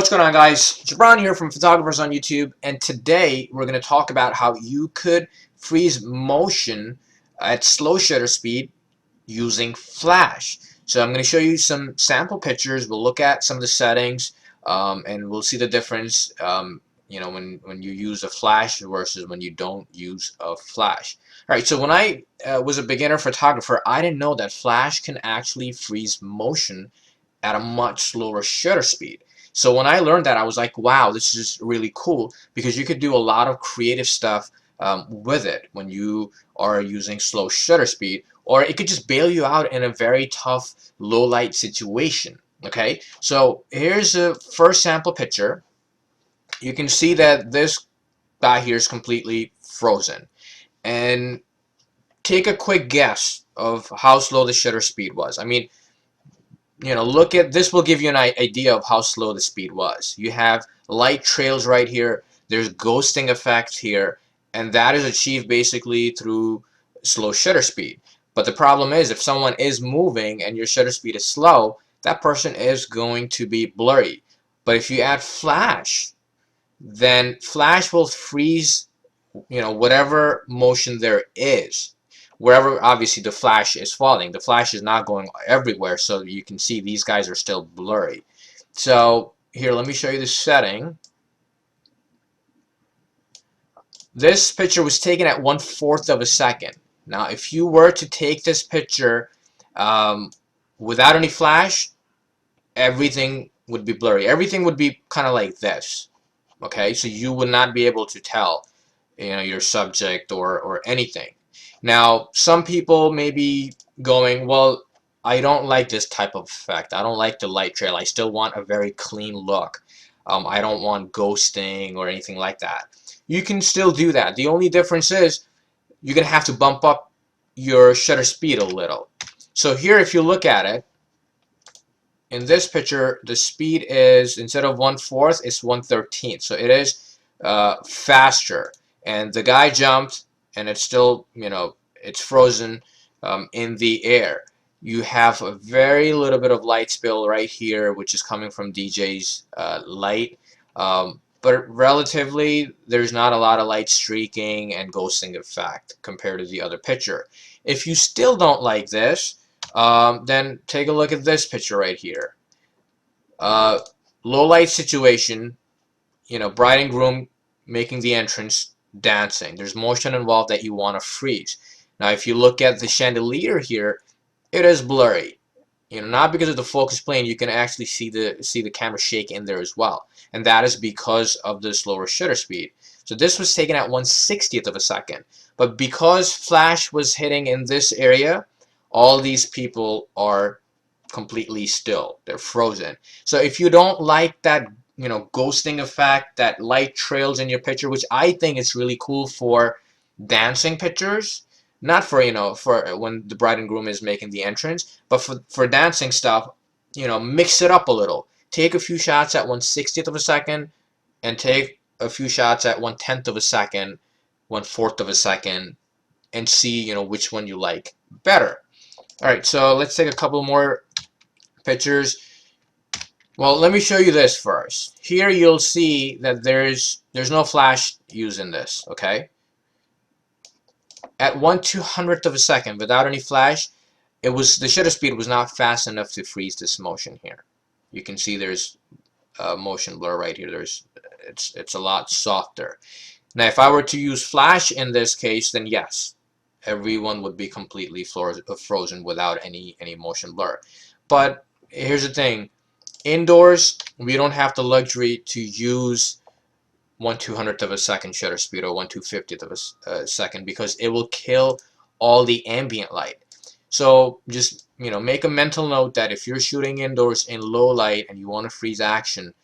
What's going on, guys? Tamron here from Photographers on YouTube, and today we're going to talk about how you could freeze motion at slow shutter speed using flash. So I'm going to show you some sample pictures. We'll look at some of the settings, and we'll see the difference when you use a flash versus when you don't use a flash. Alright, so when I was a beginner photographer, I didn't know that flash can actually freeze motion at a much slower shutter speed. So when I learned that, I was like, wow, this is really cool, because you could do a lot of creative stuff with it when you are using slow shutter speed, or it could just bail you out in a very tough low light situation. Okay, so here's a first sample picture. You can see that this guy here is completely frozen, and take a quick guess of how slow the shutter speed was. I mean, look at this, will give you an idea of how slow the speed was. You have light trails right here, there's ghosting effects here, and that is achieved basically through slow shutter speed. But the problem is, if someone is moving and your shutter speed is slow, that person is going to be blurry. But if you add flash, then flash will freeze whatever motion there is, wherever obviously the flash is falling. The flash is not going everywhere, so you can see these guys are still blurry. So here, let me show you the setting. This picture was taken at 1/4 of a second. Now if you were to take this picture without any flash, everything would be blurry. Everything would be kind of like this. Okay, so you would not be able to tell your subject or anything. Now some people may be going, well, I don't like this type of effect, I don't like the light trail, I still want a very clean look, I don't want ghosting or anything like that. You can still do that. The only difference is you're gonna have to bump up your shutter speed a little. So here, if you look at it, in this picture, the speed is, instead of 1/4, it's 1/13. So it is faster. And the guy jumped, and it's still, it's frozen in the air. You have a very little bit of light spill right here, which is coming from DJ's light. But relatively, there's not a lot of light streaking and ghosting effect compared to the other picture. If you still don't like this, then take a look at this picture right here. Low light situation, bride and groom making the entrance, dancing. There's motion involved that you want to freeze. Now if you look at the chandelier here, it is blurry. Not because of the focus plane, you can actually see the camera shake in there as well, and that is because of the slower shutter speed. So this was taken at 1/60th of a second, but because flash was hitting in this area, all these people are completely still, they're frozen. So if you don't like that ghosting effect, that light trails in your picture, which I think is really cool for dancing pictures, not for for when the bride and groom is making the entrance, but for dancing stuff, mix it up a little. Take a few shots at 1/60th of a second, and take a few shots at 1/10th of a second, 1/4 of a second, and see which one you like better. Alright, so let's take a couple more pictures. Well, let me show you this first. Here you'll see that there's no flash used in this. Okay, at 1/200th of a second without any flash, the shutter speed was not fast enough to freeze this motion here. You can see there's motion blur right here. It's a lot softer. Now if I were to use flash in this case, then yes, everyone would be completely frozen without any motion blur. But here's the thing, indoors we don't have the luxury to use 1/200th of a second shutter speed or 1/250th of a second, because it will kill all the ambient light. So just make a mental note that if you're shooting indoors in low light and you want to freeze action,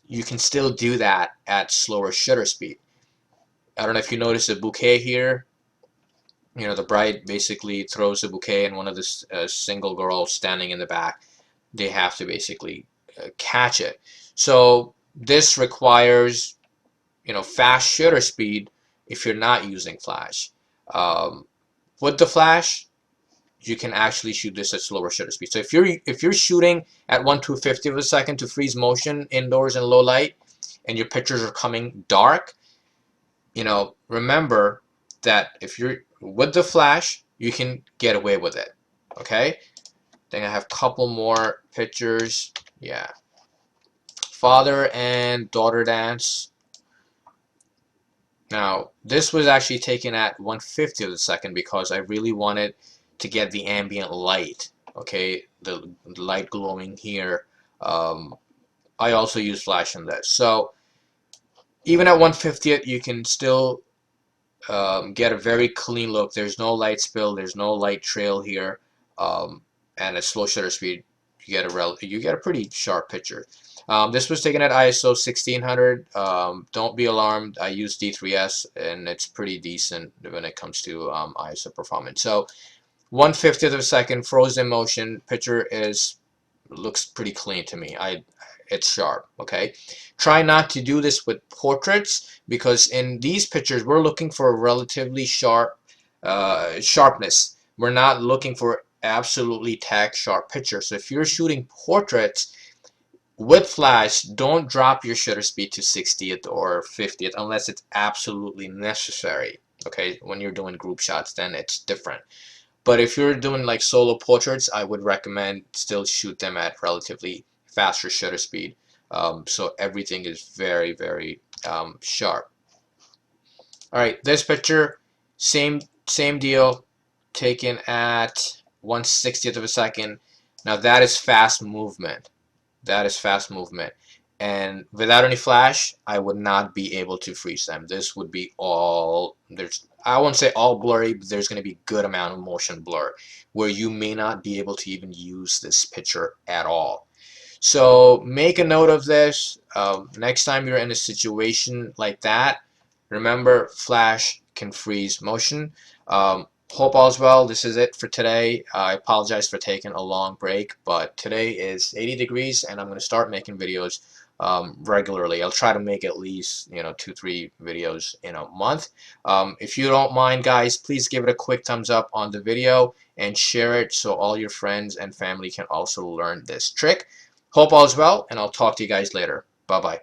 you can still do that at slower shutter speed. I don't know if you notice the bouquet here. The bride basically throws a bouquet, and one of the single girls standing in the back, they have to basically catch it. So this requires fast shutter speed if you're not using flash. With the flash, you can actually shoot this at slower shutter speed. So if you're shooting at 1/250 of a second to freeze motion indoors in low light, and your pictures are coming dark, you know, remember that if you're with the flash, you can get away with it. Okay. Then I have a couple more pictures. Yeah. Father and daughter dance. Now, this was actually taken at 1/50 of a second because I really wanted to get the ambient light. Okay, the light glowing here. I also use flash in this. So even at 1/50th, you can still get a very clean look. There's no light spill. There's no light trail here. And at slow shutter speed, you get a pretty sharp picture. This was taken at ISO 1600. Don't be alarmed. I use D3s, and it's pretty decent when it comes to ISO performance. So 1/50th of a second, frozen motion. Picture looks pretty clean to me. It's sharp. Okay, try not to do this with portraits, because in these pictures we're looking for a relatively sharp sharpness. We're not looking for absolutely tack sharp picture. So if you're shooting portraits with flash, don't drop your shutter speed to 60th or 50th unless it's absolutely necessary. Okay, when you're doing group shots, then it's different. But if you're doing like solo portraits, I would recommend still shoot them at relatively faster shutter speed. So everything is very, very sharp. All right, this picture, same deal, taken at 1/60th of a second. Now that is fast movement. That is fast movement. And without any flash, I would not be able to freeze them. This would be all, I won't say all blurry, but there's going to be a good amount of motion blur where you may not be able to even use this picture at all. So make a note of this. Next time you're in a situation like that, remember flash can freeze motion. Hope all's well. This is it for today. I apologize for taking a long break, but today is 80 degrees and I'm going to start making videos regularly. I'll try to make at least 2-3 videos in a month. If you don't mind, guys, please give it a quick thumbs up on the video and share it so all your friends and family can also learn this trick. Hope all is well, and I'll talk to you guys later. Bye bye.